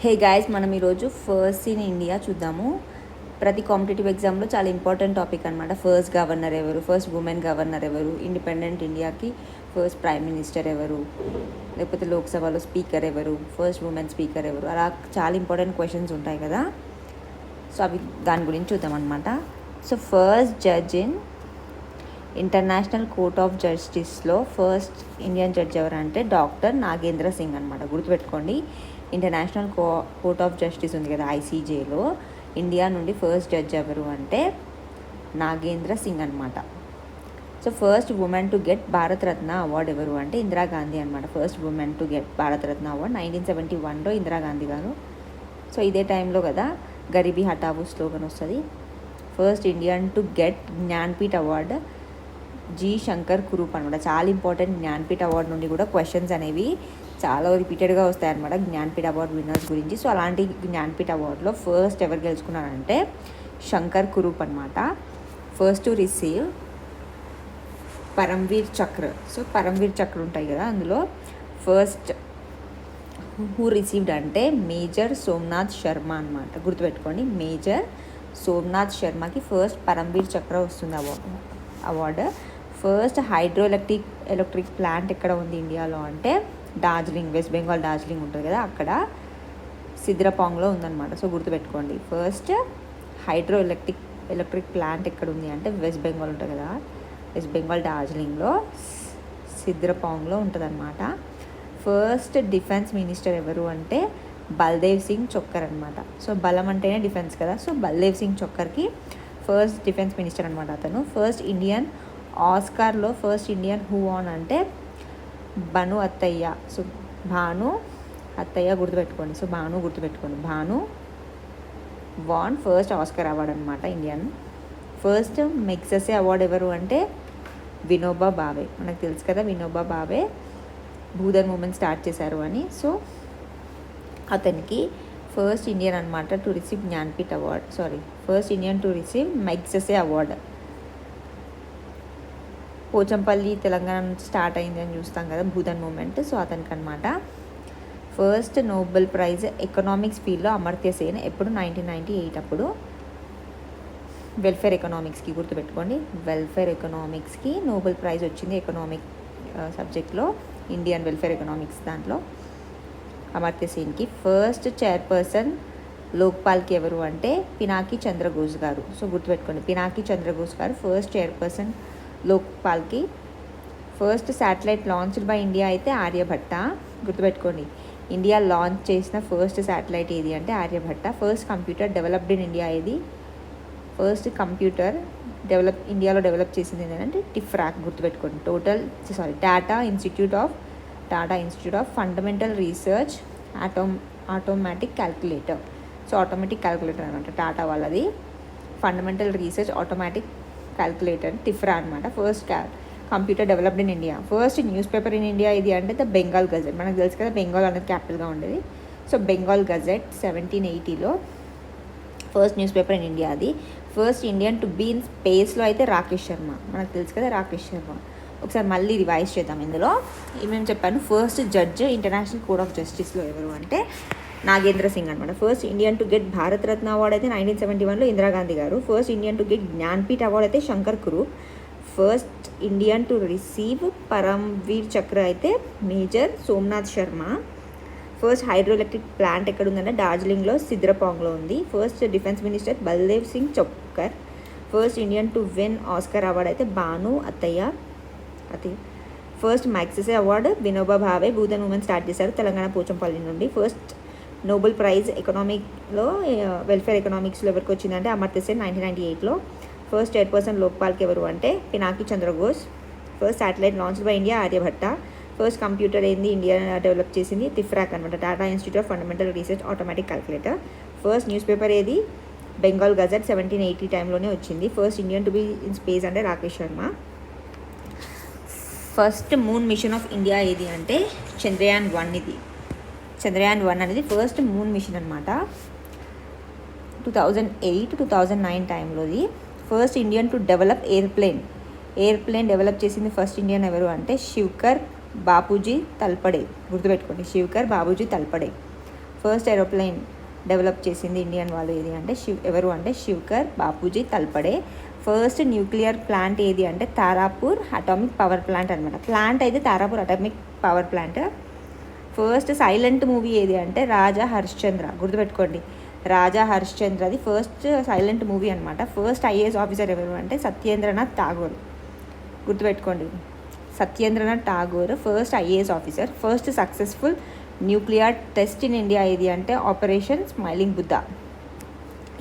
Hey guys, మనం ఈరోజు first in India చూద్దాము. ప్రతి కాంపిటేటివ్ ఎగ్జామ్లో చాలా ఇంపార్టెంట్ టాపిక్ అనమాట. ఫస్ట్ గవర్నర్ ఎవరు, ఫస్ట్ ఉమెన్ గవర్నర్ ఎవరు, ఇండిపెండెంట్ ఇండియాకి ఫస్ట్ ప్రైమ్ మినిస్టర్ ఎవరు, లేకపోతే లోక్సభలో స్పీకర్ ఎవరు, ఫస్ట్ ఉమెన్ స్పీకర్ ఎవరు, అలా చాలా ఇంపార్టెంట్ క్వశ్చన్స్ ఉంటాయి కదా. సో అవి దాని గురించి చూద్దాం అనమాట. So first judge in international court of జస్టిస్లో ఫస్ట్ ఇండియన్ జడ్జ్ ఎవరంటే డాక్టర్ నాగేంద్ర సింగ్ అనమాట. గుర్తుపెట్టుకోండి, ఇంటర్నేషనల్ కోర్ట్ ఆఫ్ జస్టిస్ ఉంది కదా, ఐసీజేలో ఇండియా నుండి ఫస్ట్ జడ్జ్ ఎవరు అంటే నాగేంద్ర సింగ్ అనమాట. So first women to get Bharat Ratna award ఎవరు అంటే ఇందిరాగాంధీ అనమాట. First women to get Bharat Ratna award 1971లో ఇందిరాగాంధీ గారు. సో ఇదే టైంలో కదా గరీబీ హఠావో స్లోగన్ వస్తుంది. First Indian to get Jnanpith award G Shankar Kurup అనమాట. చాలా ఇంపార్టెంట్. జ్ఞాన్పీఠ్ అవార్డు నుండి కూడా క్వశ్చన్స్ అనేవి చాలా రిపీటెడ్గా వస్తాయి అనమాట జ్ఞాన్పీఠ్ అవార్డు విన్నర్స్ గురించి. సో అలాంటి జ్ఞాన్పీఠ్ అవార్డులో ఫస్ట్ ఎవరు గెలుచుకున్నారంటే శంకర్ కురూప్ అనమాట. ఫస్ట్ టు రిసీవ్ పరమ్వీర్ చక్ర. సో పరమ్వీర్ చక్ర ఉంటాయి కదా, అందులో ఫస్ట్ హూ రిసీవ్డ్ అంటే మేజర్ సోమనాథ్ శర్మ అనమాట. గుర్తుపెట్టుకోండి, మేజర్ సోమనాథ్ శర్మకి ఫస్ట్ పరమ్వీర్ చక్ర వస్తుంది అవార్డు. ఫస్ట్ ఎలక్ట్రిక్ ప్లాంట్ ఎక్కడ ఉంది ఇండియాలో అంటే డార్జిలింగ్, వెస్ట్ బెంగాల్ డార్జిలింగ్ ఉంటుంది కదా, అక్కడ సిద్రపాంగ్లో ఉందన్నమాట. సో గుర్తుపెట్టుకోండి, ఫస్ట్ ఎలక్ట్రిక్ ప్లాంట్ ఎక్కడ ఉంది అంటే వెస్ట్ బెంగాల్ ఉంటుంది కదా, వెస్ట్ బెంగాల్ డార్జిలింగ్లో సిద్రపాంగ్లో ఉంటుంది అనమాట. ఫస్ట్ డిఫెన్స్ మినిస్టర్ ఎవరు అంటే బల్దేవ్ సింగ్ చొక్కర్ అనమాట. సో బలం అంటేనే డిఫెన్స్ కదా, సో బల్దేవ్ సింగ్ చొక్కర్కి ఫస్ట్ డిఫెన్స్ మినిస్టర్ అనమాట అతను. ఫస్ట్ ఇండియన్ ఆస్కార్లో ఫస్ట్ ఇండియన్ హూ ఆన్ అంటే భాను అత్తయ్య. సో భాను అత్తయ్య గుర్తుపెట్టుకోండి. సో భాను గుర్తుపెట్టుకోండి, Bhanu won first Oscar award అనమాట ఇండియన్. ఫస్ట్ మెగ్సెసే అవార్డు ఎవరు అంటే వినోబా భావే. మనకు తెలుసు కదా, వినోబా భావే భూధన్ మూమెంట్ స్టార్ట్ చేశారు అని. సో అతనికి ఫస్ట్ ఇండియన్ అనమాట to receive Jnanpith award, first Indian to receive Magsaysay award. Pochampalli Telangana నుంచి స్టార్ట్ అయింది అని చూస్తాం కదా భూధన్ మూమెంట్. సో అతనికి అనమాట. ఫస్ట్ నోబెల్ ప్రైజ్ ఎకనామిక్స్ ఫీల్డ్లో అమర్త్య సేన్ ఎప్పుడు 1998 అప్పుడు వెల్ఫేర్ ఎకనామిక్స్కి. గుర్తుపెట్టుకోండి, వెల్ఫేర్ ఎకనామిక్స్కి నోబెల్ ప్రైజ్ వచ్చింది ఎకనామిక్ సబ్జెక్ట్లో, ఇండియన్ వెల్ఫేర్ ఎకనామిక్స్ దాంట్లో అమర్త్య సేన్కి. ఫస్ట్ చైర్పర్సన్ లోక్పాల్కి ఎవరు అంటే పినాకి చంద్రఘోష్ గారు. సో గుర్తుపెట్టుకోండి, పినాకి చంద్రఘోష్ గారు first chairperson లోక్పాల్కి. First satellite launched by India అయితే ఆర్యభట్ట. గుర్తుపెట్టుకోండి, ఇండియా లాంచ్ చేసిన ఫస్ట్ శాటిలైట్ ఏది అంటే Aryabhata. First computer developed in India ఏది, ఫస్ట్ కంప్యూటర్ ఇండియాలో డెవలప్ చేసింది ఏంటంటే టిఫ్రాక్. గుర్తుపెట్టుకోండి, Tata institute of fundamental research automatic calculator. So automatic calculator అనమాట టాటా వాళ్ళది, ఫండమెంటల్ రీసెర్చ్ ఆటోమేటిక్ క్యాల్కులేటర్ టిఫ్రా అనమాట. First computer developed in India. First news paper in India ఇది అంటే ద బెంగాల్ గజెట్. మనకు తెలుసు కదా బెంగాల్ అనేది క్యాపిటల్గా ఉండేది. సో బెంగాల్ గజెట్ 1780లో first news paper in India అది. First Indian to be in స్పేస్లో అయితే రాకేష్ శర్మ. మనకు తెలుసు కదా రాకేష్ శర్మ. ఒకసారి మళ్ళీ రివైజ్ చేద్దాం. ఇందులో ఏమేమి చెప్పాను. First judge international court of జస్టిస్లో ఎవరు అంటే నాగేంద్ర సింగ్ అనమాట. First Indian to get Bharat Ratna award అయితే 1971లో ఇందిరాగాంధీ గారు. First Indian to get Jnanpith award అయితే Shankar Kurup. First Indian to receive Param Bir చక్ర అయితే major Somnath Sharma. First electric plant ఎక్కడ ఉందంటే డార్జిలింగ్లో సిద్రపాంగ్లో ఉంది. First defence minister Baldev Singh చొక్కర్. First Indian to win Oscar award అయితే భాను అత్తయ్య. First మ్యాగ్సెసే award Vinoba Bhave Bhoodan movement start చేశారు తెలంగాణ పోచంపల్లి నుండి. ఫస్ట్ నోబెల్ ప్రైజ్ ఎకనామిక్లో వెల్ఫేర్ ఎకనామిక్స్లో ఎవరికి వచ్చిందంటే అమర్త్య సేన్ 1998లో. ఫస్ట్ చైర్పర్సన్ లోక్పాల్కి ఎవరు అంటే Pinaki Chandra Ghose. First satellite launched by India Aryabhata. First computer ఏంది ఇండియా డెవలప్ చేసింది టిఫ్రాక్ అనమాట, Tata institute of fundamental research automatic calculator. First news paper ఏది బెంగాల్ గజెట్ 1780 టైంలోనే వచ్చింది. First Indian to be in space అంటే Rakesh Sharma. First moon machine of India ఏది అంటే చంద్రయాన్ 1. ఇది చంద్రయాన్ 1 అనేది ఫస్ట్ మూన్ మిషన్ అనమాట. 2008-2009 టైంలోది. First Indian to develop airplane develop చేసింది ఫస్ట్ ఇండియన్ ఎవరు అంటే శివ్కర్ బాపూజీ తల్పడే. గుర్తుపెట్టుకోండి, Shivkar Bapuji Talpade. First aeroplane develop చేసింది ఇండియన్ వాళ్ళు ఏది అంటే ఎవరు అంటే Shivkar Bapuji Talpade. First nuclear plant ఏది అంటే తారాపూర్ అటామిక్ పవర్ ప్లాంట్ అనమాట. ప్లాంట్ అయితే Tarapur atomic power plant. First silent movie ఏది అంటే రాజా హరిశ్చంద్ర. గుర్తుపెట్టుకోండి, రాజా హరిశ్చంద్రది ఫస్ట్ సైలెంట్ మూవీ అనమాట. ఫస్ట్ ఐఏఎస్ ఆఫీసర్ ఎవరు అంటే సత్యేంద్రనాథ్ ఠాగూర్. గుర్తుపెట్టుకోండి, Satyendranath Tagore first IAS officer. First successful nuclear test in India ఏది అంటే ఆపరేషన్ స్మైలింగ్ బుద్ధ.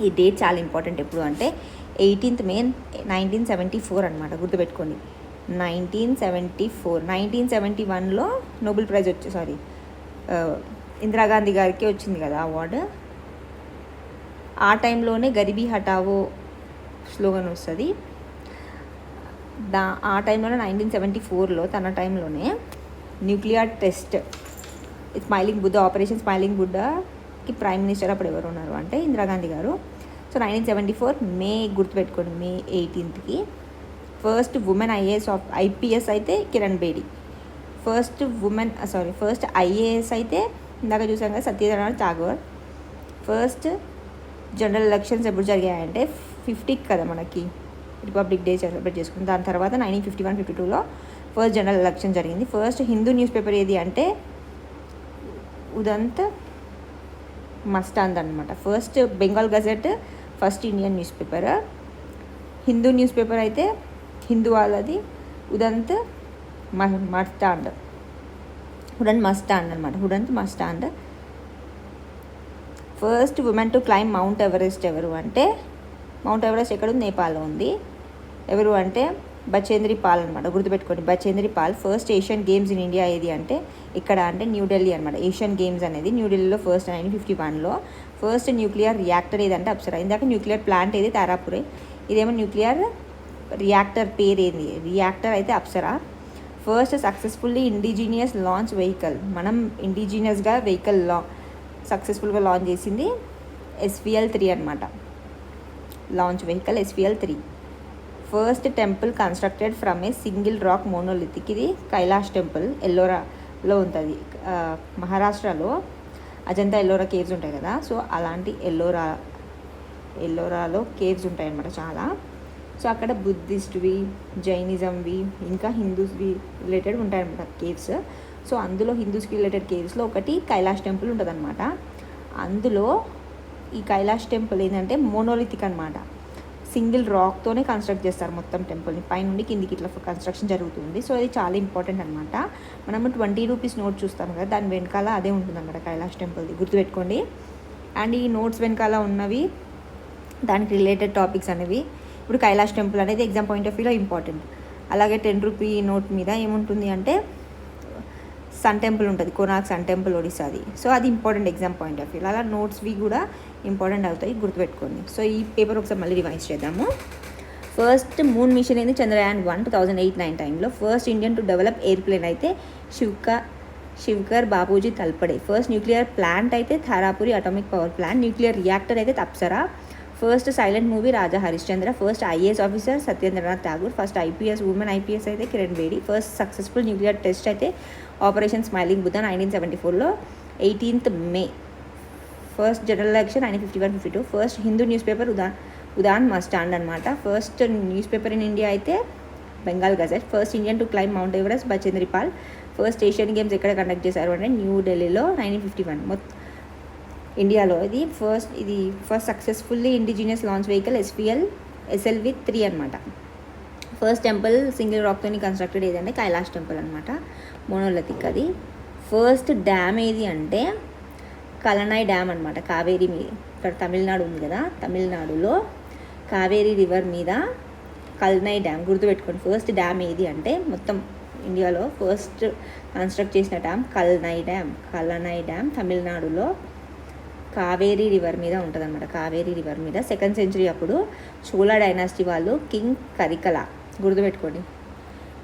ఈ డేట్ చాలా ఇంపార్టెంట్. ఎప్పుడు అంటే 18th May 1974 అనమాట. గుర్తుపెట్టుకోండి, 1974. 1971లో నోబెల్ ప్రైజ్ ఇందిరాగాంధీ గారికి వచ్చింది కదా అవార్డు. ఆ టైంలోనే గరీబీ హటావో స్లోగన్ వస్తుంది. ఆ టైంలోనే 1974లో తన టైంలోనే nuclear test smiling Buddha, operation smiling బుద్ధకి ప్రైమ్ మినిస్టర్ అప్పుడు ఎవరు ఉన్నారు అంటే ఇందిరాగాంధీ గారు. సో 1974 మే, గుర్తుపెట్టుకోండి, May 18th first women IPS అయితే కిరణ్ బేడి. ఫస్ట్ ఐఏఎస్ అయితే ఇందాక చూసాం కదా Satyendranath Tagore. First general elections ఎప్పుడు జరిగాయంటే 50th కదా మనకి రిపబ్లిక్ డే సెలబ్రేట్ చేసుకుంది. దాని తర్వాత 1951-52లో ఫస్ట్ జనరల్ ఎలక్షన్ జరిగింది. ఫస్ట్ హిందూ న్యూస్ పేపర్ ఏది అంటే ఉదంత్ మస్తాంద్ అనమాట. First Bengal Gazette first Indian news paper. Hindu news paper అయితే హిందూ వాళ్ళది Udant Martand. First women to climb mount Everest ఎవరు అంటే మౌంట్ ఎవరెస్ట్ ఎక్కడ ఉంది? నేపాల్లో ఉంది. ఎవరు అంటే బచేంద్రి పాల్ అనమాట. గుర్తుపెట్టుకోండి, Bachendri Pal. First Asian games in India ఏది అంటే ఇక్కడ అంటే న్యూఢిల్లీ అనమాట. ఏషియన్ గేమ్స్ అనేది న్యూఢిల్లీలో ఫస్ట్ 1951లో. ఫస్ట్ న్యూక్లియర్ రియాక్టర్ ఏదంటే అప్సరా. ఇందాక న్యూక్లియర్ ప్లాంట్ ఏది తారాపురే, ఇదేమో న్యూక్లియర్ రియాక్టర్ పేరు ఏంది? రియాక్టర్ అయితే Apsara. First successfully indigenous launch vehicle, మనం ఇండిజీనియస్గా వెహికల్ సక్సెస్ఫుల్గా లాంచ్ చేసింది SVL-3 అనమాట. Launch vehicle SVL-3. First temple constructed from a single rock monolithic. ఇది కైలాష్ టెంపుల్, ఎల్లోరాలో ఉంటుంది. మహారాష్ట్రలో అజంతా ఎల్లోరా కేవ్స్ ఉంటాయి కదా, సో అలాంటి ఎల్లోరాలో కేవ్స్ ఉంటాయి అన్నమాట చాలా. సో అక్కడ బుద్ధిస్ట్వి, జైనిజంవి, ఇంకా హిందూస్వి రిలేటెడ్ ఉంటాయన్నమాట కేవ్స్. సో అందులో హిందూస్కి రిలేటెడ్ కేవ్స్లో ఒకటి కైలాష్ టెంపుల్ ఉంటుంది అనమాట. అందులో ఈ కైలాష్ టెంపుల్ ఏంటంటే మోనోలిథిక్ అనమాట. సింగిల్ రాక్తోనే కన్స్ట్రక్ట్ చేస్తారు మొత్తం టెంపుల్ని, పైనుండి కిందికి ఇట్లా కన్స్ట్రక్షన్ జరుగుతుంది. సో అది చాలా ఇంపార్టెంట్ అనమాట. మనము 20 రూపీస్ నోట్ చూస్తాం కదా, దాని వెనకాల అదే ఉంటుంది అనమాట కైలాష్ టెంపుల్ది. గుర్తుపెట్టుకోండి. అండ్ ఈ నోట్స్ వెనకాల ఉన్నవి దానికి రిలేటెడ్ టాపిక్స్ అనేవి. ఇప్పుడు కైలాష్ టెంపుల్ అనేది ఎగ్జామ్ పాయింట్ ఆఫ్ వ్యూలో ఇంపార్టెంట్. అలాగే 10 రూపీ నోట్ మీద ఏముంటుంది అంటే సన్ టెంపుల్ ఉంటుంది, కోనార్క్ సన్ టెంపుల్ ఒడిస్సాది. సో అది important exam point of view. అలా నోట్స్వి కూడా ఇంపార్టెంట్ అవుతాయి, గుర్తుపెట్టుకోండి. సో ఈ పేపర్ ఒకసారి మళ్ళీ రివైజ్ చేద్దాము. ఫస్ట్ మూన్ మిషన్ అయింది చంద్రయాన్-1 2008-9 టైంలో. First Indian to develop airplane అయితే Shivkar Bapuji Talpade. First nuclear plant అయితే Tarapur atomic power plant. Nuclear reactor అయితే Apsara. First silent movie Raja Harishchandra. First IAS officer Satyendranath Tagore. First women IPS అయితే Kiran Bedi. First successful nuclear test అయితే ఆపరేషన్ స్మైలింగ్ బుద్ధ 1974లో 18th May. First general election 1951-52. First Hindu news paper Udant Martand అనమాట. First news paper in India అయితే Bengal Gazette. First Indian to climb mount Everest Bachendri Pal. First Asian games ఎక్కడ conduct చేశారు అంటే న్యూఢిల్లీలో 1951 ఇండియాలో. ఇది first successfully indigenous launch vehicle SLV-3 అనమాట. ఫస్ట్ టెంపుల్ సింగిల్ రాక్తోని కన్స్ట్రక్టెడ్ ఏదంటే కైలాష్ టెంపుల్ అనమాట, మోనోలిథిక్ అది. ఫస్ట్ డ్యామ్ ఏది అంటే కలనాయ్ డ్యామ్ అనమాట. కావేరీ ఇక్కడ తమిళనాడు ఉంది కదా, తమిళనాడులో కావేరీ రివర్ మీద కల్నాయ్ డ్యామ్. గుర్తుపెట్టుకోండి, ఫస్ట్ డ్యామ్ ఏది అంటే మొత్తం ఇండియాలో ఫస్ట్ కన్స్ట్రక్ట్ చేసిన డ్యామ్ కల్నాయ్ డ్యామ్ తమిళనాడులో కావేరీ రివర్ మీద ఉంటుంది అనమాట. కావేరీ రివర్ మీద 2nd century అప్పుడు చోళా డైనాసిటీ వాళ్ళు కింగ్ కరికల. గుర్తుపెట్టుకోండి,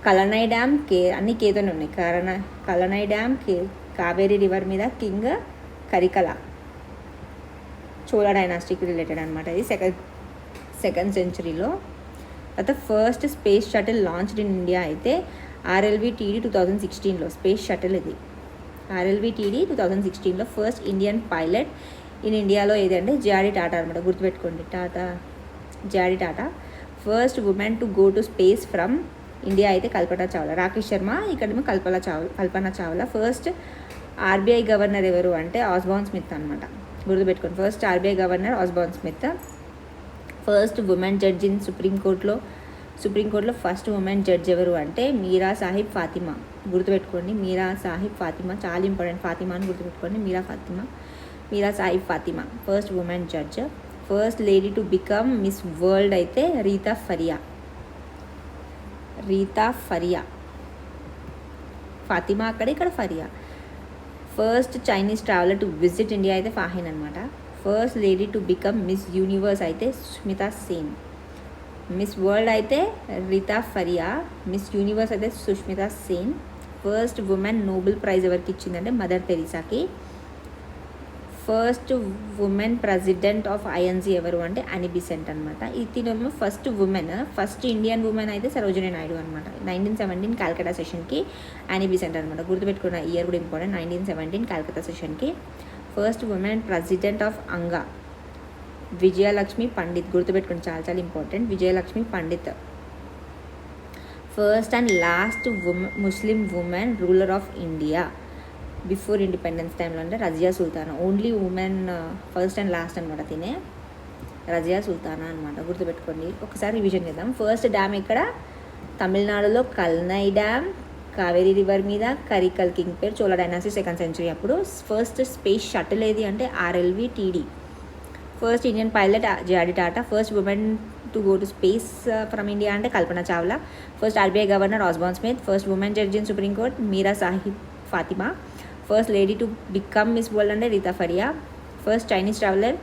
కలనాయ్ డ్యామ్ అన్ని కేతోనే ఉన్నాయి. కలనాయ్ డ్యామ్ కావేరీ రివర్ మీద కింగ్ కరికల, చోళా డైనాసిటీకి రిలేటెడ్ అనమాట. ఇది 2nd centuryలో. తర్వాత first space shuttle launched in India అయితే RLV-TD 2016లో స్పేస్ షటిల్ ఇది. RLVTD 2016లో ఫస్ట్ ఇండియన్ పైలట్ ఇన్ ఇండియాలో ఏదంటే జేఆర్డీ టాటా అనమాట, గుర్తుపెట్టుకోండి. JRD Tata. First women to go to space from India అయితే కల్పన చావ్లా. రాకేష్ శర్మ, ఇక్కడేమో కల్పన చావ్లా. ఫస్ట్ ఆర్బీఐ గవర్నర్ ఎవరు అంటే ఆస్బార్న్ స్మిత్ అనమాట, గుర్తుపెట్టుకోండి. First RBI governor Osborne Smith. First women judge in సుప్రీంకోర్టులో ఫస్ట్ ఉమెన్ జడ్జ్ ఎవరు అంటే మీరా సాహిబ్ ఫాతిమా, గుర్తుపెట్టుకోండి. మీరా సాహిబ్ ఫాతిమా, చాలా ఇంపార్టెంట్. ఫాతిమా అని గుర్తుపెట్టుకోండి. Meera Sahib Fathima first women judge. First lady to become Miss World అయితే రీతా ఫరియా. ఫాతిమా అక్కడ, ఇక్కడ Faria. First Chinese traveller to visit India అయితే ఫాహిన్ అనమాట. First lady to become Miss Universe అయితే సుష్మితా సేన్. మిస్ వరల్డ్ అయితే రీతా ఫరియా, మిస్ యూనివర్స్ అయితే Sushmita Sen. First women Nobel prize ఎవరికి ఇచ్చిందంటే మదర్ తెరీసాకి. First women president of INC ఎవరు అంటే అనీ బెసెంట్ అనమాట. తినేమో ఫస్ట్ ఇండియన్ ఉమెన్ అయితే సరోజినీ నాయుడు అనమాట. 1917 కాల్కటా సెషన్కి అనీ బెసెంట్ అనమాట, గుర్తుపెట్టుకున్న. ఇయర్ కూడా ఇంపార్టెంట్. 1917 కాల్కటా సెషన్కి. First women president of UNGA Vijayalakshmi Pandit, గుర్తుపెట్టుకోండి, చాలా చాలా important. Vijayalakshmi Pandit. First and last Muslim women ruler of India before independence టైంలో అంటే Razia Sultana. Only women first and last అనమాట. తినే రజియా సుల్తానా అనమాట, గుర్తుపెట్టుకోండి. ఒకసారి రివిజన్ చేద్దాం. ఫస్ట్ డ్యామ్ ఇక్కడ తమిళనాడులో కల్నై డ్యామ్, కావేరీ రివర్ మీద. కరికల్ కింగ్ పేరు, చోళ డైనాసిటీ 2nd century అప్పుడు. ఫస్ట్ స్పేస్ షటిల్ ఏది అంటే RLVTD. First Indian pilot JRD Tata. First women to go to space from India అంటే Kalpana Chawla. First RBI governor Osborne Smith. First women judge in supreme court Meera Sahib Fathima. First lady to become Miss World అంటే Reita Faria. First Chinese traveller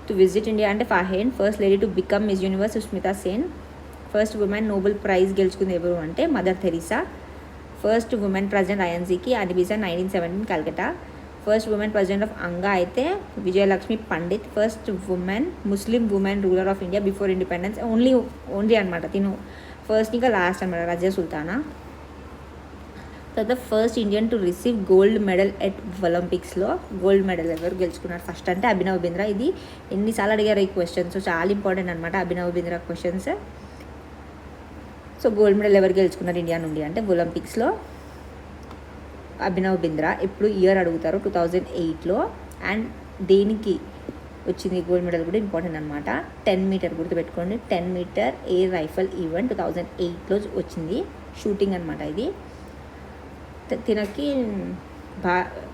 to visit India అంటే Fahien. First lady to become Miss Universe Sushmita Sen. First women Nobel prize గెలుచుకుంది ఎవరు అంటే Mother Teresa. First women president ఐఎన్సీకి Annie Besant 1917 Calcutta. First women president of UNGA అయితే Vijayalakshmi Pandit. First Muslim women ruler of India before independence only అనమాట. తిను first ఇంకా last అనమాట, రజియా సుల్తానా. తర్వాత first Indian to receive gold medal at ఒలింపిక్స్లో. గోల్డ్ మెడల్ ఎవరు గెలుచుకున్నారు ఫస్ట్ అంటే అభినవ్ బింద్రా. ఇది ఎన్నిసార్లు అడిగారు ఈ క్వశ్చన్స్, చాలా ఇంపార్టెంట్ అనమాట Abhinav Bindra questions. So gold medal ఎవరు గెలుచుకున్నారు ఇండియా నుండి అంటే ఒలింపిక్స్లో అభినవ్ బింద్రా. ఎప్పుడు ఇయర్ అడుగుతారు, 2008లో. అండ్ దేనికి వచ్చింది గోల్డ్ మెడల్ కూడా ఇంపార్టెంట్ అనమాట. 10 మీటర్, గుర్తుపెట్టుకోండి. 10 మీటర్ ఎయిర్ రైఫల్ ఈవెంట్ 2008లో వచ్చింది. షూటింగ్ అనమాట ఇది. తినకి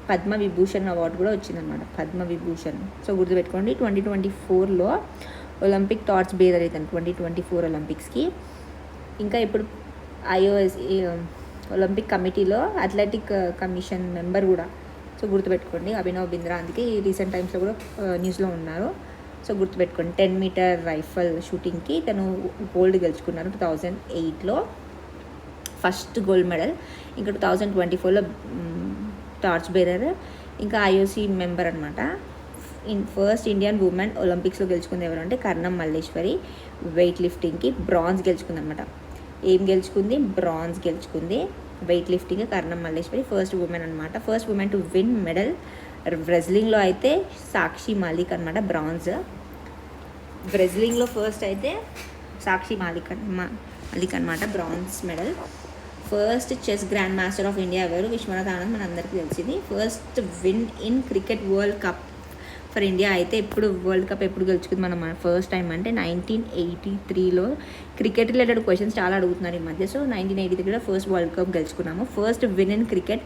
పద్మవిభూషణ్ అవార్డు కూడా వచ్చిందనమాట, పద్మవిభూషణ్. సో గుర్తుపెట్టుకోండి. 2024లో ఒలింపిక్ టార్చ్ బేరర్ అవుతాను 2024 ఒలింపిక్స్కి. ఇంకా ఇప్పుడు IOC ఒలింపిక్ కమిటీలో అథ్లెటిక్ కమిషన్ మెంబర్ కూడా. సో గుర్తుపెట్టుకోండి అభినవ్ బింద్రా. అందుకే రీసెంట్ టైమ్స్లో కూడా న్యూస్లో ఉన్నారు. సో గుర్తుపెట్టుకోండి 10 మీటర్ రైఫల్ షూటింగ్కి తను గోల్డ్ గెలుచుకున్నారు 2008లో, ఫస్ట్ గోల్డ్ మెడల్. ఇంకా 2024లో టార్చ్ బేరర్. ఇంకా IOC మెంబర్ అనమాట. ఫస్ట్ ఇండియన్ ఉమెన్ ఒలింపిక్స్లో గెలుచుకుంది ఎవరు అంటే కర్ణం మల్లేశ్వరి. వెయిట్ లిఫ్టింగ్కి బ్రాంజ్ గెలుచుకుంది అనమాట. ఏం గెలుచుకుంది? బ్రాంజ్ గెలుచుకుంది. Weight lifting Karnam Malleswari first woman అనమాట. First women to win medal రెజ్లింగ్లో అయితే సాక్షి మాలిక్ అనమాట, బ్రాంజ్. రెజ్లింగ్లో ఫస్ట్ అయితే సాక్షి మాలిక్ అనమాట, bronze medal. First chess grand master of India ఎవరు? విశ్వనాథ్ ఆనంద్, మన అందరికీ తెలిసింది. First win in cricket world cup for India అయితే ఎప్పుడు వరల్డ్ కప్ ఎప్పుడు గెలుచుకుంది మనం ఫస్ట్ టైం అంటే 1983లో. క్రికెట్ రిలేటెడ్ క్వశ్చన్స్ చాలా అడుగుతున్నారు ఈ మధ్య. సో 1983లో ఫస్ట్ వరల్డ్ కప్ గెలుచుకున్నాము. First win in cricket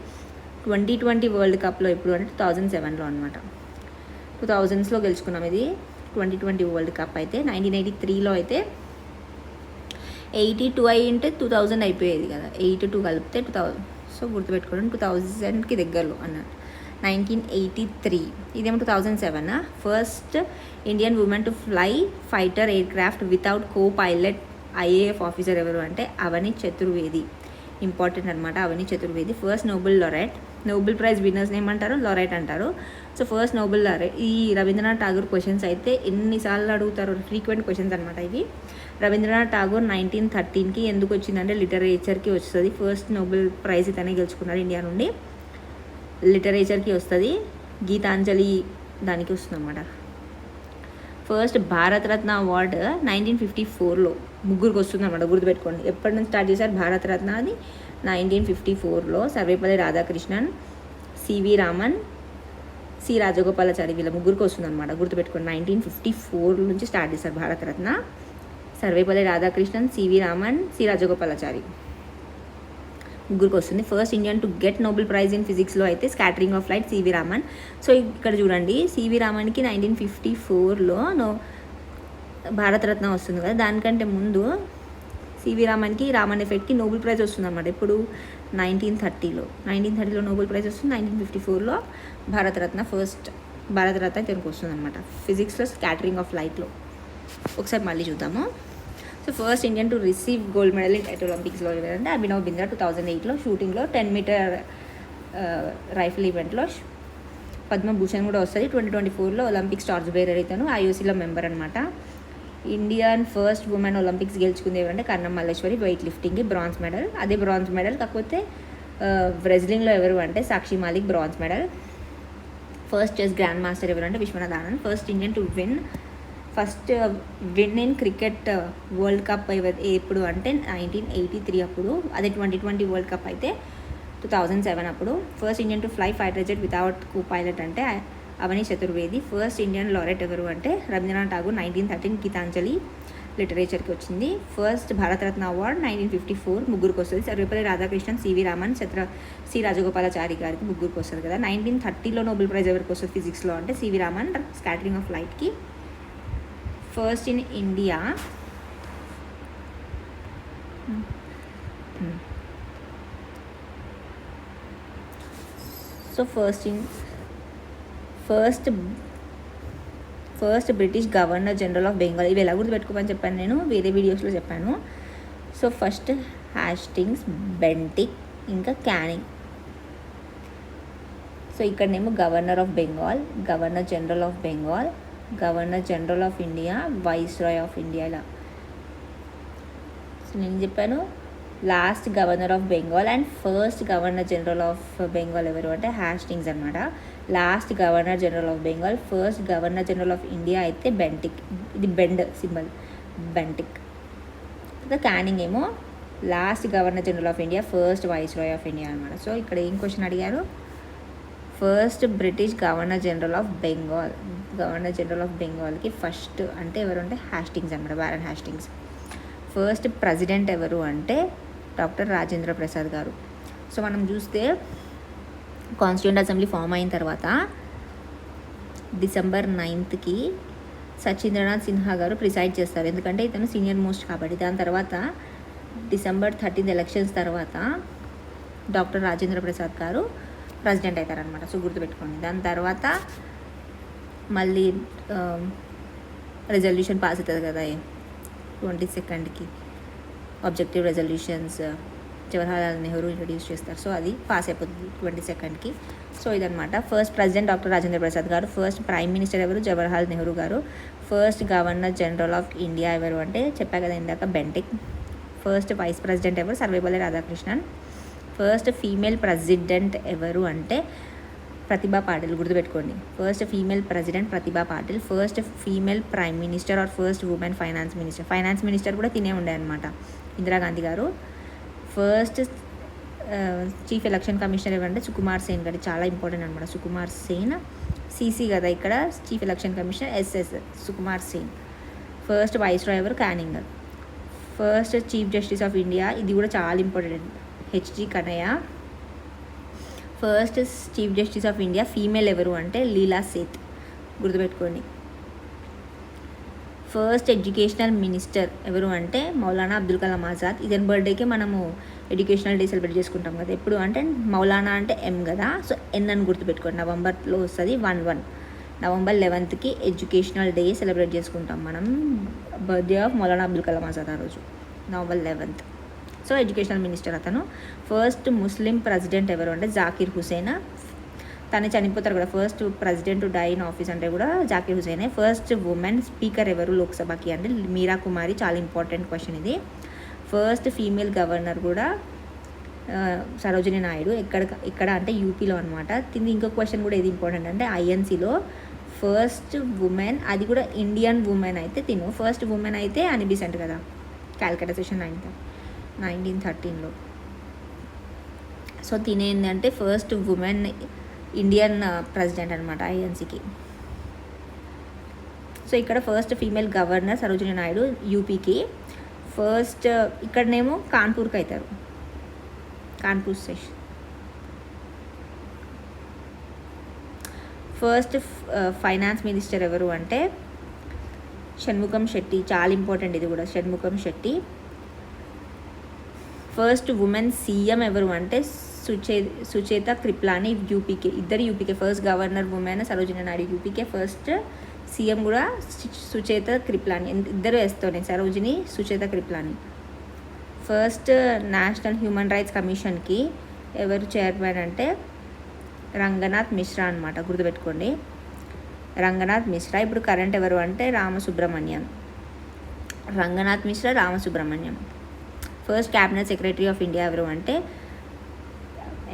2020 world కప్లో ఎప్పుడు అంటే 2007లో అనమాట. 2000స్లో గెలుచుకున్నాం. ఇది 2020 వరల్డ్ కప్ అయితే. 1983లో అయితే 82 అయ్యింటే 2000 అయిపోయేది కదా, 82 కలిపితే 2000. సో గుర్తుపెట్టుకోండి 2000కి దగ్గరలో అన్నట్టు. 1983. ఇదేమో 2007. First Indian woman to fly fighter aircraft without co pilot IAF officer ఎవరు అంటే అవని చతుర్వేది. ఇంపార్టెంట్ అనమాట Avani Chaturvedi. First Nobel laureate. Nobel prize winners ఏమంటారు? లారెట్ అంటారు. So first Nobel laureate. ఈ రవీంద్రనాథ్ ఠాగూర్ క్వశ్చన్స్ అయితే ఎన్నిసార్లు అడుగుతారు, ఫ్రీక్వెంట్ క్వశ్చన్స్ అనమాట ఇవి. రవీంద్రనాథ్ ఠాగూర్ 1913కి ఎందుకు వచ్చిందంటే లిటరేచర్కి వస్తుంది. ఫస్ట్ నోబెల్ ప్రైజ్ ఇతనే గెలుచుకున్నారు ఇండియా నుండి. లిటరేచర్కి వస్తుంది, గీతాంజలి దానికి వస్తుంది అన్నమాట. ఫస్ట్ భారతరత్న అవార్డు 1954లో ముగ్గురికి వస్తుంది అన్నమాట, గుర్తుపెట్టుకోండి. ఎప్పటి నుంచి స్టార్ట్ చేశారు భారతరత్న అది? 1954లో సర్వేపల్లి రాధాకృష్ణన్, సివి రామన్, సి రాజగోపాలాచారి వీళ్ళ ముగ్గురికి వస్తుంది అనమాట, గుర్తుపెట్టుకోండి. 1954 నుంచి స్టార్ట్ చేశారు భారతరత్న. సర్వేపల్లి రాధాకృష్ణన్, సివి రామన్, సి రాజగోపాలాచారి ముగ్గురికి వస్తుంది. First Indian to get Nobel prize in ఫిజిక్స్లో అయితే scattering of light CV Raman. So ఇక్కడ చూడండి, సివి రామన్కి 1954లో భారతరత్న వస్తుంది కదా, దానికంటే ముందు సివి రామన్కి రామన్ ఎఫెక్ట్కి నోబెల్ ప్రైజ్ వస్తుంది అనమాట. ఇప్పుడు 1930లో నోబెల్ ప్రైజ్ వస్తుంది. 1954లో భారతరత్న ఇతనికి వస్తుంది అనమాట, ఫిజిక్స్లో స్కాటరింగ్ ఆఫ్ లైట్లో. ఒకసారి మళ్ళీ చూద్దాము. So first Indian to receive gold medal at ఒలింపిక్స్లో ఎవరంటే అభినవ్ బింద్రా 2008లో షూటింగ్లో 10 మీటర్ రైఫిల్ ఈవెంట్లో. పద్మభూషణ్ కూడా వస్తుంది 2024లో. ఒలింపిక్స్ టార్చ్ బేరర్ ఇతను, ఐఓసీలో మెంబర్ అనమాట. ఇండియన్ ఫస్ట్ ఉమెన్ ఒలింపిక్స్ గెలుచుకుంది ఎవరంటే కర్ణం మల్లేశ్వరి, వెయిట్ లిఫ్టింగ్కి బ్రాంజ్ మెడల్. అదే బ్రాంజ్ మెడల్, కాకపోతే రెజ్లింగ్లో ఎవరు అంటే Sakshi Malik bronze medal. First chess grandmaster ఎవరు అంటే Viswanath Anand. First Indian to first win in cricket world cup ఎప్పుడు అంటే 1983 అప్పుడు. అదే 2020 వరల్డ్ కప్ అయితే 2007 అప్పుడు. First Indian to fly fighter jet without co pilot అంటే Avani Chaturvedi. First Indian laureate ఎవరు అంటే రవీంద్రనాథ్ ఠాగూర్, 1913 గీతాంజలి లిటరేచర్కి వచ్చింది. ఫస్ట్ భారతరత్న అవార్డ్ 1954 ముగ్గురికి వస్తుంది. సర్వేపల్లి రాధాకృష్ణన్, సివి రామన్, సి రాజగోపాలాచారి గారికి ముగ్గురికి వస్తుంది కదా. 1930లో నోబెల్ ప్రైజ్ ఎవరికి వస్తుంది ఫిజిక్స్లో అంటే సివి రామన్, స్కాటరింగ్ ఆఫ్ లైట్కి. First in India so first British governor general of Bengal. ఇవి ఎలా గుర్తుపెట్టుకోమని చెప్పాను నేను, వేరే వీడియోస్లో చెప్పాను. సో ఫస్ట్ హ్యాస్టింగ్స్, బెంటిక్, ఇంకా క్యానింగ్. సో ఇక్కడనేమో governor of Bengal, governor general of Bengal, governor general of India, viceroy of India. ఇలా సో నేను చెప్పాను last governor of Bengal and first governor general of Bengal ఎవరు అంటే హ్యాస్టింగ్స్ అనమాట. Last governor general of Bengal, first governor general of India అయితే Bentinck, ఇది bend symbol Bentinck. Canning ఏమో last governor general of India, first viceroy of India అనమాట. So ఇక్కడ ఏం question అడిగారు, first British governor general of Bengal, governor general of బెంగాల్కి first అంటే ఎవరు అంటే హ్యాస్టింగ్స్ అనమాట, వారన్ హ్యాస్టింగ్స్. ఫస్ట్ ప్రెసిడెంట్ ఎవరు అంటే డాక్టర్ రాజేంద్ర ప్రసాద్ గారు. సో మనం చూస్తే కాన్స్టిట్యూంట్ అసెంబ్లీ ఫామ్ అయిన తర్వాత December 9th సచీంద్రనాథ్ సిన్హా గారు ప్రిసైడ్ చేస్తారు, ఎందుకంటే ఇతను సీనియర్ మోస్ట్ కాబట్టి. దాని తర్వాత December 13 ఎలక్షన్స్ తర్వాత డాక్టర్ రాజేంద్ర ప్రసాద్ గారు ప్రెసిడెంట్ అవుతారనమాట. సో గుర్తుపెట్టుకోండి. దాని తర్వాత మళ్ళీ రెజల్యూషన్ పాస్ అవుతుంది కదా 22nd objective resolutions Jawaharlal Nehru introduce చేస్తారు. సో అది పాస్ అయిపోతుంది 22nd. సో ఇదనమాట. First president doctor Rajendra Prasad గారు, ఫస్ట్ ప్రైమ్ మినిస్టర్ ఎవరు జవహర్లాల్ నెహ్రూ గారు, first governor general of India ఎవరు అంటే చెప్పా కదా ఇందాక బెంటిక్, ఫస్ట్ వైస్ ప్రెసిడెంట్ ఎవరు Sarvepalli Radhakrishnan, first female president ఎవరు అంటే ప్రతిభా పాటిల్, గుర్తుపెట్టుకోండి. First female president Pratibha Patil, first female prime minister or first woman finance minister కూడా తినే ఉండే అనమాట ఇందిరాగాంధీ గారు. ఫస్ట్ చీఫ్ ఎలక్షన్ కమిషనర్ ఎవరంటే సుకుమార్ సేన్ గారు, చాలా ఇంపార్టెంట్ అనమాట. సుకుమార్ సేన్ సిసి కదా ఇక్కడ chief election commissioner, SS Sukumar Sen. First viceroy ఎవరు Canning. First chief justice of India, ఇది కూడా చాలా important, HG Kania. First chief justice of India female ఎవరు అంటే లీలా సేత్, గుర్తుపెట్టుకోండి. ఫస్ట్ ఎడ్యుకేషనల్ మినిస్టర్ ఎవరు అంటే మౌలానా అబ్దుల్ కలాం ఆజాద్. ఇతని బర్త్డేకి మనము ఎడ్యుకేషనల్ డే సెలబ్రేట్ చేసుకుంటాం కదా ఎప్పుడు అంటే, మౌలానా అంటే ఎం కదా, సో ఎన్ అని గుర్తుపెట్టుకోండి. నవంబర్లో వస్తుంది 11 November 11th educational day celebrate చేసుకుంటాం మనం, బర్త్డే ఆఫ్ మౌలానా అబ్దుల్ కలాం ఆజాద్ ఆ రోజు November 11th. So educational minister అతను. ఫస్ట్ ముస్లిం ప్రెసిడెంట్ ఎవరు అంటే జాకిర్ హుసేన్, తను చనిపోతారు కూడా. First president die in office అంటే కూడా జాకిర్ హుసేనే. ఫస్ట్ ఉమెన్ స్పీకర్ ఎవరు లోక్సభకి అంటే మీరా కుమారి, చాలా ఇంపార్టెంట్ క్వశ్చన్ ఇది. ఫస్ట్ ఫీమేల్ గవర్నర్ కూడా మీరా కుమారి. ఫస్ట్ ఫీమేల్ ప్రెసిడెంట్ ఎవరు అంటే జవహర్లాల్ నెహ్రూ. సో గుర్తుపెట్టుకోండి. 2024 December 2024 ఫస్ట్ సరోజిని నాయుడు. ఇక్కడ అంటే యూపీలో అనమాట. తింది ఇంకొక క్వశ్చన్ కూడా ఏది ఇంపార్టెంట్ అంటే ఐఎన్సీలో ఫస్ట్ ఉమెన్, అది కూడా ఇండియన్ ఉమెన్ అయితే ఫస్ట్ ఉమెన్ అయితే అని బీసెంట్ కదా, క్యాల్కటా సెషన్ 1913లో. సో తినేందంటే ఫస్ట్ ఉమెన్ ఇండియన్ ప్రెసిడెంట్ అనమాట ఐఎన్సీకి. సో ఇక్కడ first female governor Sarojini Naidu యూపీకి. ఫస్ట్ ఇక్కడనేమో కాన్పూర్కి అవుతారు, Kanpur station. First finance minister ఎవరు అంటే షణ్ముఖం శెట్టి. చాలా ఇంపార్టెంట్ ఇది కూడా, Shanmukham Chetty. First woman CM ఎవరు అంటే సుచేత కృప్లాని యూపీకే. ఇద్దరు యూపీకే. First governor woman Sarojini Naidu యూపీకే, ఫస్ట్ సీఎం కూడా సుచేత కృప్లాని. ఇద్దరు వేస్తాను, Sarojini, Sucheta Kripalani. First national human rights కమిషన్కి ఎవరు చైర్మన్ అంటే రంగనాథ్ మిశ్రా అనమాట, గుర్తుపెట్టుకోండి, రంగనాథ్ మిశ్రా. ఇప్పుడు కరెంట్ ఎవరు అంటే Ramasubramanian, Ranganath Mishra, Ramasubramanian. First cabinet secretary of India ఎవరు అంటే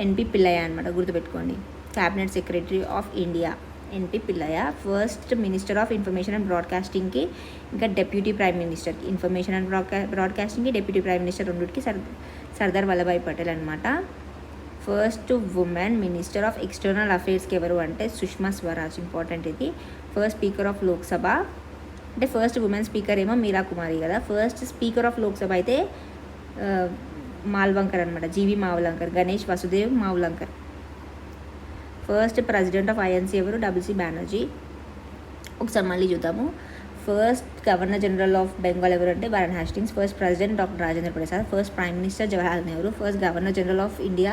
ఎన్పి పిల్లయ్య అనమాట, గుర్తుపెట్టుకోండి, cabinet secretary of India NP Pillai. First minister of information and బ్రాడ్కాస్టింగ్కి ఇంకా డెప్యూటీ ప్రైమ్ మినిస్టర్కి, ఇన్ఫర్మేషన్ అండ్ బ్రాడ్కాస్టింగ్కి డెప్యూటీ ప్రైమ్ మినిస్టర్ రెండుకి సర్దార్ వల్లభాయ్ పటేల్ అనమాట. First woman minister of external అఫేర్స్కి ఎవరు అంటే సుష్మా స్వరాజ్, ఇంపార్టెంట్ ఇది. ఫస్ట్ స్పీకర్ ఆఫ్ లోక్సభ అంటే ఫస్ట్ ఉమెన్ స్పీకర్ ఏమో మీరా కుమారి కదా. ఫస్ట్ స్పీకర్ ఆఫ్ లోక్సభ అయితే మాల్వంకర్ అనమాట, GV Mavalankar, Ganesh Vasudev Mavalankar. First president of INC ఎవరు డబ్ల్యూసీ బెనర్జీ. ఒకసారి మళ్ళీ చూద్దాము. First governor general of Bengal ఎవరు అంటే Warren Hastings. First president doctor Rajendra Prasad. First prime minister Jawaharlal Nehru. First governor general of India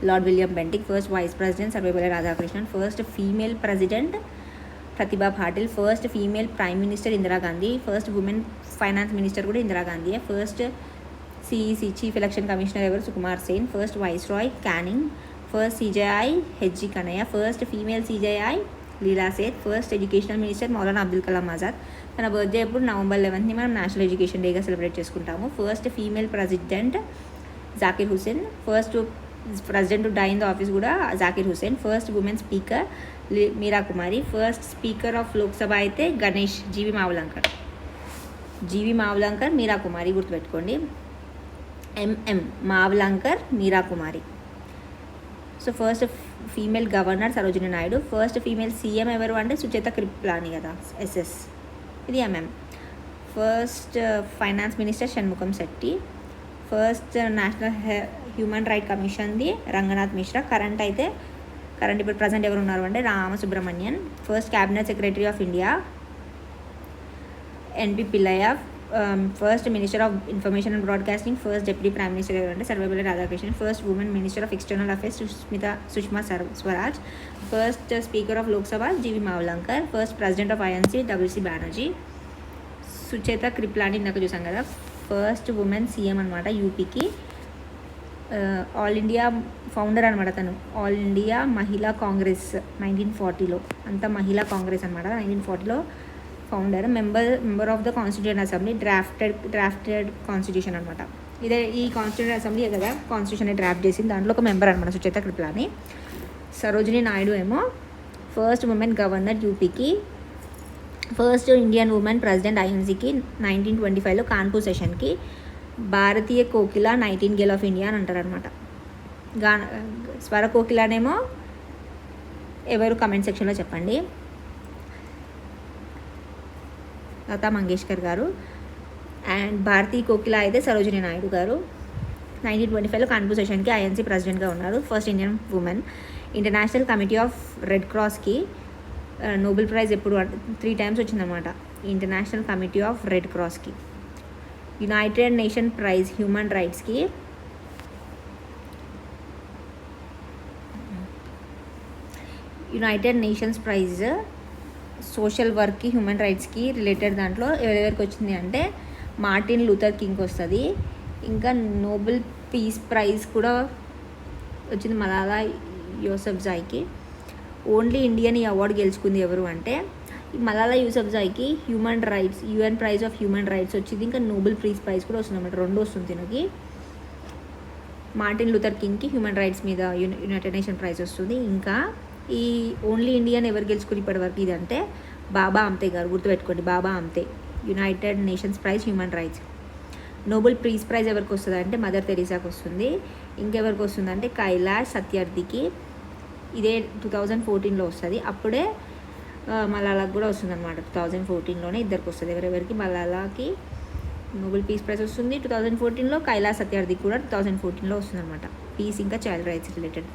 Lord William Bentinck. First vice president Sarvepalli Radhakrishnan. First female president Pratibha Patil. First female prime minister Indira Gandhi. First woman finance minister కూడా Indira Gandhi. First CEC chief election commissioner ఎవరు Sukumar Sen. First viceroy Canning. First CJI HG Kania. First female CJI Leila Seth. First educational minister Maulana Abdul Kalam Azad. తన birthday ఎప్పుడు November 11ని మనం national education డేగా celebrate చేసుకుంటాము. First female president Zakir Hussain. First president to die in the office కూడా Zakir Hussain. First women speaker Meira Kumari. First speaker of Lok Sabha అయితే Ganesh GV Mavalankar Meira Kumar, గుర్తుపెట్టుకోండి, MM Mavalankar Meira కుమారి. So first female governor Sarojini Naidu. First female CM ఎవరు అంటే సుచేత కృప్లాని కదా, ఎస్ఎస్, ఇది MM. First finance minister Shanmukham Chetty. First national human right కమిషన్ది Ranganath Mishra. Current ఇప్పుడు present ఎవరు ఉన్నారు అంటే Ramasubramanian. First cabinet secretary of India NP Pillai. First minister of information and broadcasting. First deputy prime minister ఎవరు అంటే Sarvepalli Radhakrishnan. First woman minister of external affairs Sushma Swaraj. First speaker of Lok Sabha G V Mavalankar. First president of INC WC Banerjee. Sucheta Kripalani ఇందాక చూసాం కదా. First woman CM అనమాట యూపీకి. All India founder అనమాట తను. All India మహిళా కాంగ్రెస్ 1940లో, అంతా మహిళా కాంగ్రెస్ అనమాట. 1940లో founder. Member of the constitution assembly. Drafted constitution అనమాట. ఇదే ఈ కాన్స్టిట్యూషన్ అసెంబ్లీ కదా కాన్స్టిట్యూషన్ డ్రాఫ్ట్ చేసింది, దాంట్లో ఒక మెంబర్ అనమాట సుచేత కృప్లాని. సరోజిని నాయుడు ఏమో ఫస్ట్ ఉమెన్ గవర్నర్ యూపీకి. ఫస్ట్ ఇండియన్ ఉమెన్ ప్రెసిడెంట్ ఐఎన్సీకి 1925లో కాన్పూర్ సెషన్కి. భారతీయ కోకిల నైటింగేల్ ఆఫ్ ఇండియా అని అంటారు అనమాట. స్వర కోకిలనేమో ఎవరు కమెంట్ సెక్షన్లో చెప్పండి. లతా మంగేష్కర్ గారు. అండ్ భారతీయ కోకిల అయితే సరోజిని నాయుడు గారు. 1925లో కాన్పూర్ సెషన్కి ఐఎన్సీ ప్రెసిడెంట్గా ఉన్నారు. First Indian woman. International committee of red క్రాస్కి నోబెల్ ప్రైజ్ ఎప్పుడు 3 times వచ్చిందన్నమాట. ఇంటర్నేషనల్ కమిటీ ఆఫ్ రెడ్ క్రాస్కి. యునైటెడ్ నేషన్ ప్రైజ్ హ్యూమన్ రైట్స్కి యునైటెడ్ నేషన్స్ ప్రైజ్ సోషల్ వర్క్కి హ్యూమన్ రైట్స్కి రిలేటెడ్ దాంట్లో ఎవరెవరికి వచ్చింది అంటే మార్టిన్ లూథర్ కింగ్కి వస్తుంది. ఇంకా నోబెల్ పీస్ ప్రైజ్ కూడా వచ్చింది మలాలా యూసఫ్జాయికి. ఓన్లీ ఇండియన్ ఈ అవార్డు గెలుచుకుంది ఎవరు అంటే మలాలా యూసఫ్జాయికి human rights UN prize of human rights వచ్చింది. ఇంకా నోబెల్ పీస్ ప్రైజ్ కూడా వస్తుంది అన్నమాట, 2 వస్తుంది తినకి. మార్టిన్ లూథర్ కింగ్కి హ్యూమన్ రైట్స్ మీద యునైటెడ్ నేషన్ ప్రైజ్ వస్తుంది. ఇంకా ఈ ఓన్లీ ఇండియన్ ఎవరు గెలుచుకుని ఇప్పటివరకు ఇదంటే బాబా ఆమ్తే గారు, గుర్తుపెట్టుకోండి, Baba Amte, united nations prize human rights. Nobel peace prize ఎవరికి వస్తుంది అంటే మదర్ తెరీసాకి వస్తుంది. ఇంకెవరికి వస్తుంది అంటే కైలాష్ సత్యార్థికి, ఇదే 2014లో వస్తుంది. అప్పుడే మలాలాకి కూడా వస్తుంది అనమాట. 2014లోనే ఇద్దరికి వస్తుంది. ఎవరెవరికి, మలాలాకి నోబెల్ పీస్ ప్రైజ్ వస్తుంది 2014లో, కైలాష్ సత్యార్థికి కూడా 2014లో వస్తుంది అనమాట. పీస్ ఇంకా child rights related.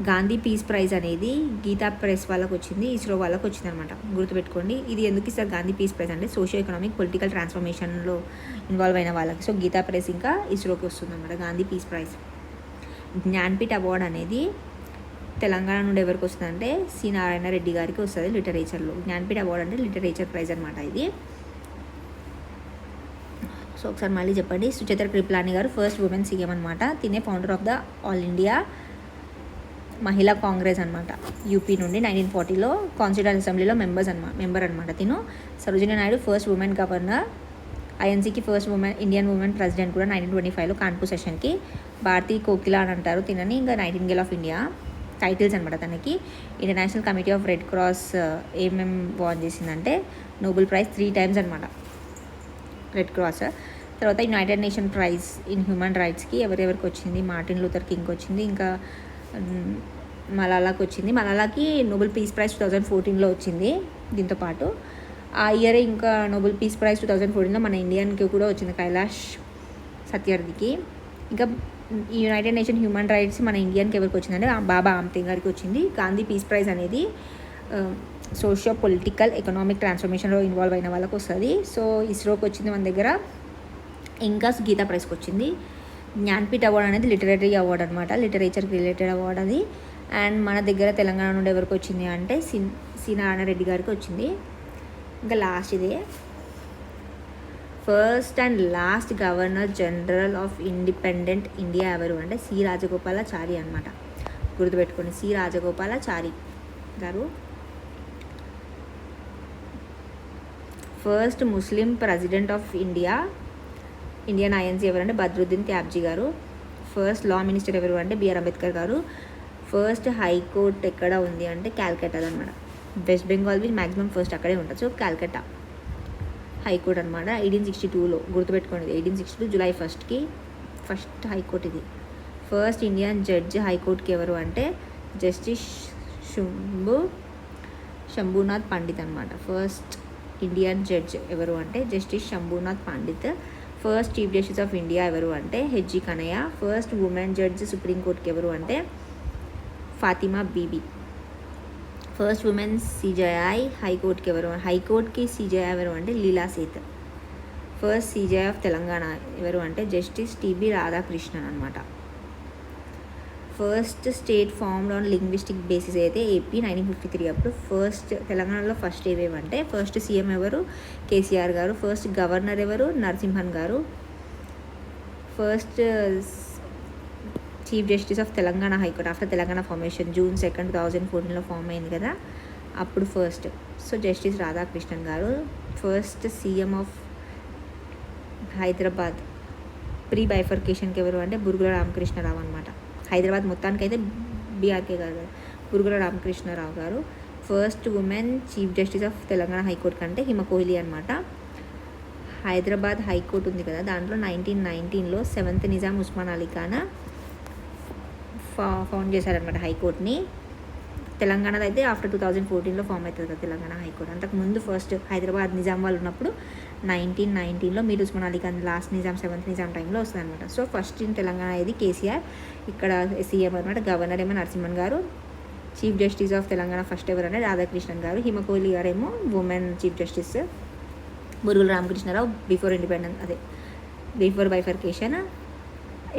Gandhi peace prize అనేది గీతా ప్రెస్ వాళ్ళకి వచ్చింది, ఇస్రో వాళ్ళకి వచ్చింది అనమాట. గుర్తుపెట్టుకోండి. ఇది ఎందుకు ఇస్తారు గాంధీ పీస్ ప్రైజ్ అంటే సోషియో ఎకనామిక్ పొలిటికల్ ట్రాన్స్ఫర్మేషన్లో ఇన్వాల్వ్ అయిన వాళ్ళకి. సో గీతా ప్రెస్ ఇంకా ఇస్రోకి వస్తుంది అనమాట Gandhi peace prize. Jnanpith award అనేది తెలంగాణ నుండి ఎవరికి వస్తుందంటే సి నారాయణ రెడ్డి గారికి వస్తుంది లిటరేచర్లో. జ్ఞాన్పీఠ్ అవార్డ్ అంటే లిటరేచర్ ప్రైజ్ అనమాట ఇది. సో ఒకసారి మళ్ళీ చెప్పండి. సుచరిత కృపలాని గారు ఫస్ట్ ఉమెన్ సీఎం అనమాట. తినే founder of the all India మహిళా కాంగ్రెస్ అనమాట. యూపీ నుండి 1940లో కాన్స్టిట్యూషన్ అసెంబ్లీలో మెంబర్ అనమాట తిను. Sarojini Naidu first woman governor. ఐఎన్సీకి ఫస్ట్ ఇండియన్ ఉమెన్ ప్రెసిడెంట్ కూడా 1925లో కాన్పూర్ సెషన్కి. భారతీ కోకిల అని అంటారు తినని. ఇంకా నైటింగేల్ ఆఫ్ ఇండియా టైటిల్స్ అనమాట తనకి. International committee of red cross ఏమేమి వాన్ చేసిందంటే నోబెల్ ప్రైజ్ 3 times అనమాట రెడ్ క్రాస్. తర్వాత united nation prize in human రైట్స్కి ఎవరెవరికి వచ్చింది, మార్టిన్ లూథర్ కింగ్కి వచ్చింది, ఇంకా మలాలాకి వచ్చింది. మలాలాకి నోబెల్ పీస్ ప్రైజ్ 2014లో వచ్చింది. దీంతోపాటు ఆ ఇయర్ ఇంకా నోబెల్ పీస్ ప్రైజ్ 2014లో మన ఇండియన్కి కూడా వచ్చింది, కైలాష్ సత్యార్థికి. ఇంకా ఈ యునైటెడ్ నేషన్ హ్యూమన్ రైట్స్ మన ఇండియన్కి ఎవరికి వచ్చిందంటే బాబా ఆమ్తే గారికి వచ్చింది. గాంధీ పీస్ ప్రైజ్ అనేది సోషియో పొలిటికల్ ఎకనామిక్ ట్రాన్స్ఫర్మేషన్లో ఇన్వాల్వ్ అయిన వాళ్ళకి వస్తుంది. సో ఇస్రోకి వచ్చింది మన దగ్గర. ఇంకా గీతా ప్రైజ్కి వచ్చింది. జ్ఞాన్పీఠ్ అవార్డ్ అనేది లిటరరీ అవార్డ్ అనమాట, లిటరేచర్కి రిలేటెడ్ అవార్డ్ అది. అండ్ మన దగ్గర తెలంగాణ నుండి ఎవరికి వచ్చింది అంటే సి నారాయణ రెడ్డి గారికి వచ్చింది. ఇంకా లాస్ట్ ఇదే, first and last governor general of independent India ఎవరు అంటే సి రాజగోపాలాచారి అనమాట. గుర్తుపెట్టుకోండి, సి రాజగోపాలాచారి గారు. First Muslim president of Indian INC ఎవరంటే బద్రుద్దీన్ త్యాబ్జీ గారు. ఫస్ట్ లా మినిస్టర్ ఎవరు అంటే బిఆర్ అంబేద్కర్ గారు. ఫస్ట్ హైకోర్టు ఎక్కడ ఉంది అంటే క్యాల్కటా అనమాట. వెస్ట్ బెంగాల్వి మ్యాక్సిమం ఫస్ట్ అక్కడే ఉంటుంది. సో క్యాల్కటా హైకోర్టు అనమాట 1862లో. గుర్తుపెట్టుకోండి, 1862 జూలై 1కి ఫస్ట్ హైకోర్టు ఇది. ఫస్ట్ ఇండియన్ జడ్జ్ హైకోర్టుకి ఎవరు అంటే జస్టిస్ శంభునాథ్ పండిత్ అనమాట. ఫస్ట్ ఇండియన్ జడ్జ్ ఎవరు అంటే justice Shambhunath Pandit. First chief justice of India ఎవరు అంటే HG Kania. First women judge సుప్రీంకోర్టుకి ఎవరు అంటే Fathima Beevi. First woman CJI హైకోర్టుకి హైకోర్టుకి సిజేఐ ఎవరు అంటే Leila Seth. First CJI of Telangana ఎవరు అంటే జస్టిస్ టిబి రాధాకృష్ణన్ అనమాట. First state formed on linguistic basis అయితే ఏపీ 1953 అప్పుడు. ఫస్ట్ తెలంగాణలో ఫస్ట్ ఏవేవంటే ఫస్ట్ సీఎం ఎవరు కేసీఆర్ గారు. ఫస్ట్ గవర్నర్ ఎవరు నరసింహన్ గారు. First chief justice of Telangana high court after Telangana formation June 2, 2014లో ఫామ్ అయింది కదా అప్పుడు ఫస్ట్. సో జస్టిస్ రాధాకృష్ణన్ గారు. First CM of Hyderabad pre బైఫర్కేషన్కి ఎవరు అంటే బురుగుల రామకృష్ణరావు అనమాట. హైదరాబాద్ మొత్తానికైతే బీఆర్కే గారు బురుగుల రామకృష్ణరావు గారు. First women chief justice of Telangana high court కంటే హిమ కోహ్లీ అనమాట. హైదరాబాద్ హైకోర్టు ఉంది కదా దాంట్లో 1919లో 7th నిజాం ఉస్మాన్ అలీ ఖాన్ ఫౌండ్ చేశారనమాట హైకోర్టుని. తెలంగాణలో అయితే ఆఫ్టర్ 2014లో ఫామ్ అవుతుంది కదా తెలంగాణ హైకోర్టు. అంతకుముందు ఫస్ట్ హైదరాబాద్ నిజాం వాళ్ళు ఉన్నప్పుడు 1919లో మీర్ ఉస్మాన్ అలీ ఖాన్ లాస్ట్ నిజాం 7th నిజాం టైంలో వస్తుంది అనమాట. సో ఫస్ట్ ఇన్ తెలంగాణ ఇది కేసీఆర్. ఇక్కడ సీఎం అనమాట. గవర్నర్ ఏమో నరసింహన్ గారు. Chief justice of Telangana first ఎవరంటే రాధాకృష్ణన్ గారు. హిమ కోహ్లీ గారు ఏమో women chief justice. Burugula Ramakrishna Rao before bifurcation.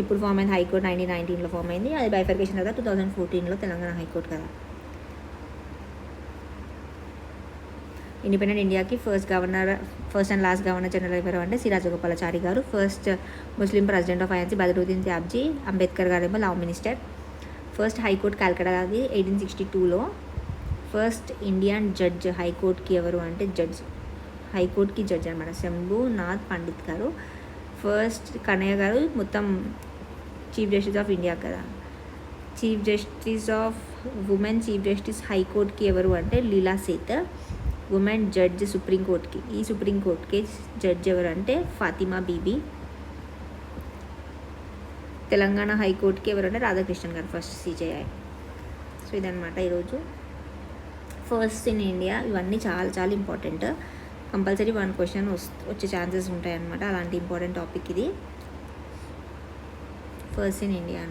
ఎప్పుడు ఫామ్ అయింది హైకోర్టు 1919లో ఫామ్ అయింది. అది బైఫర్కేషన్ కదా 2014లో తెలంగాణ హైకోర్టు కదా. ఇండిపెండెంట్ ఇండియాకి first and last governor general ఎవరు అంటే సి రాజగోపాలాచారి గారు. First Muslim president of INC Badruddin Tyabji. Ambedkar గారు ఏమో law minister. First high court Calcutta అది 1862లో. ఫస్ట్ ఇండియన్ జడ్జ్ హైకోర్టుకి ఎవరు అంటే జడ్జ్ హైకోర్టుకి జడ్జి అనమాట. శంభునాథ్ పండిత్ గారు. ఫస్ట్ కన్నయ్య గారు మొత్తం చీఫ్ జస్టిస్ ఆఫ్ ఇండియా కదా. Chief justice of women chief justice హైకోర్టుకి ఎవరు అంటే లీలా సేత్. ఉమెన్ జడ్జ్ సుప్రీంకోర్టుకి, ఈ సుప్రీంకోర్టుకి జడ్జ్ ఎవరు అంటే ఫాతిమా బీబీ. తెలంగాణ హైకోర్టుకి ఎవరంటే రాధాకృష్ణన్ గారు, ఫస్ట్ సిజేఐ. సో ఇదనమాట ఈరోజు ఫస్ట్ ఇన్ ఇండియా. ఇవన్నీ చాలా చాలా ఇంపార్టెంట్. కంపల్సరీ 1 క్వశ్చన్ వచ్చే ఛాన్సెస్ ఉంటాయన్నమాట. అలాంటి ఇంపార్టెంట్ టాపిక్ ఇది, ఫస్ట్ ఇన్ ఇండియా.